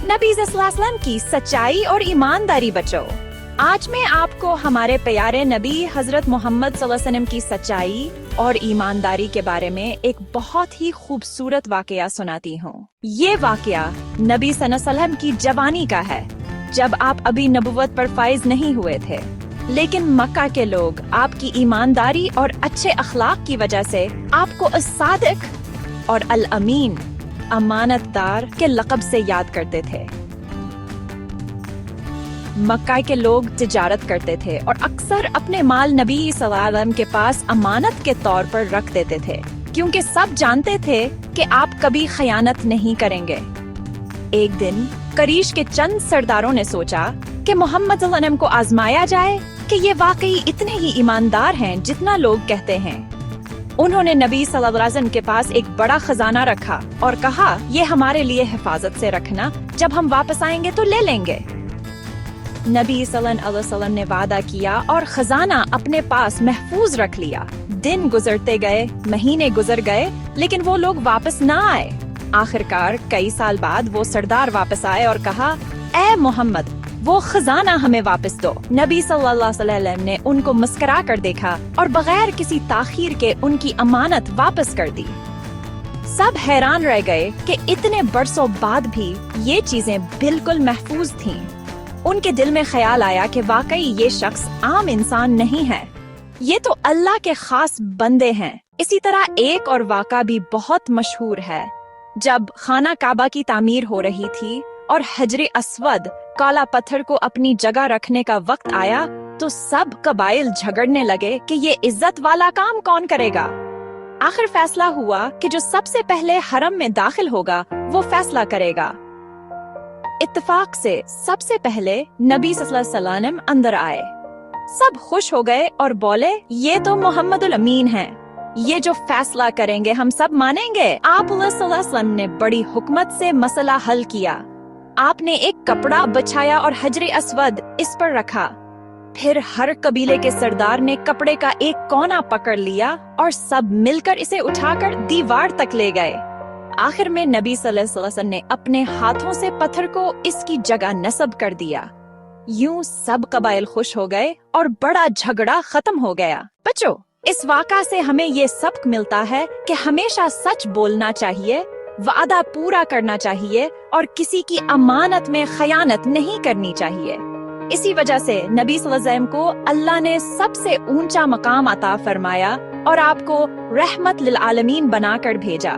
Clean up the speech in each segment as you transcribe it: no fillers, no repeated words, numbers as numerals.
नबी सल्लल्लाहु की सच्चाई और ईमानदारी बचो। आज मैं आपको हमारे प्यारे नबी हजरत मोहम्मद सल्लल्लाहु अलैहि वसल्लम की सच्चाई और ईमानदारी के बारे में एक बहुत ही खूबसूरत वाकया सुनाती हूँ। ये वाकया नबी सल्लल्लाहु अलैहि वसल्लम की जवानी का है, जब आप अभी नबुव्वत पर फाइज नहीं हुए थे, लेकिन मक्का के लोग आपकी ईमानदारी और अच्छे अखलाक की वजह से आपको अस-सादिक और अल-अमीन, अमानतदार के लक़ब से याद करते थे। मक्का के लोग तिजारत करते थे और अक्सर अपने माल नबी सल्लल्लाहु अलैहि वसल्लम के पास अमानत के तौर पर रख देते थे, क्योंकि सब जानते थे कि आप कभी खयानत नहीं करेंगे। एक दिन करीश के चंद सरदारों ने सोचा कि मोहम्मद सल्लल्लाहु अलैहि वसल्लम को आजमाया जाए कि ये वाकई इतने ही ईमानदार हैं जितना लोग कहते हैं। उन्होंने नबी सल्लल्लाहु अलैहि वसल्लम के पास एक बड़ा खजाना रखा और कहा, ये हमारे लिए हिफाजत से रखना, जब हम वापस आएंगे तो ले लेंगे। नबी सल्लल्लाहु अलैहि वसल्लम ने वादा किया और खजाना अपने पास महफूज रख लिया। दिन गुजरते गए, महीने गुजर गए, लेकिन वो लोग वापस ना आए। आखिरकार कई साल बाद वो सरदार वापस आए और कहा, ए मोहम्मद, वो खजाना हमें वापस दो। नबी सल्लल्लाहु अलैहि वसल्लम ने उनको मुस्कुरा कर देखा और बगैर किसी ताखीर के उनकी अमानत वापस कर दी। सब हैरान रह गए कि इतने बरसों बाद भी ये चीजें बिल्कुल महफूज थीं। उनके दिल में ख्याल आया कि वाकई ये शख्स आम इंसान नहीं है, ये तो अल्लाह के खास बंदे हैं। इसी तरह एक और वाक़ा भी बहुत मशहूर है। जब खाना काबा की तामीर हो रही थी और हजरे अस्वद, काला पत्थर को अपनी जगह रखने का वक्त आया, तो सब कबाइल झगड़ने लगे कि ये इज्जत वाला काम कौन करेगा। आखिर फैसला हुआ कि जो सबसे पहले हरम में दाखिल होगा वो फैसला करेगा। इत्तेफाक से सबसे पहले नबी सल्लल्लाहु अलैहि वसल्लम अंदर आए। सब खुश हो गए और बोले, ये तो मोहम्मदुल अमीन हैं, ये जो फैसला करेंगे हम सब मानेंगे। आप सल्लल्लाहु अलैहि वसल्लम ने बड़ी हुकमत से मसला हल किया। आपने एक कपड़ा बिछाया और हजरे अस्वद इस पर रखा। फिर हर कबीले के सरदार ने कपड़े का एक कोना पकड़ लिया और सब मिलकर इसे उठाकर दीवार तक ले गए। आखिर में नबी सल्लल्लाहु अलैहि वसल्लम ने अपने हाथों से पत्थर को इसकी जगह नस्ब कर दिया। यूं सब कबाइल खुश हो गए और बड़ा झगड़ा खत्म हो गया। बच्चों, इस वाक़ा से हमें ये सबक मिलता है कि हमेशा सच बोलना चाहिए, वादा पूरा करना चाहिए और किसी की अमानत में खयानत नहीं करनी चाहिए। इसी वजह से नबी सल्लल्लाहु अलैहि वसल्लम को अल्लाह ने सबसे ऊंचा मकाम अता फरमाया और आपको रहमत लिल आलमीन बनाकर भेजा।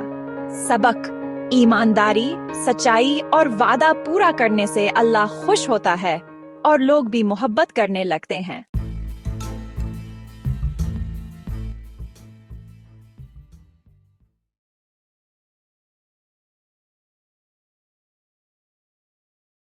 सबक: ईमानदारी, सच्चाई और वादा पूरा करने से अल्लाह खुश होता है और लोग भी मोहब्बत करने लगते हैं।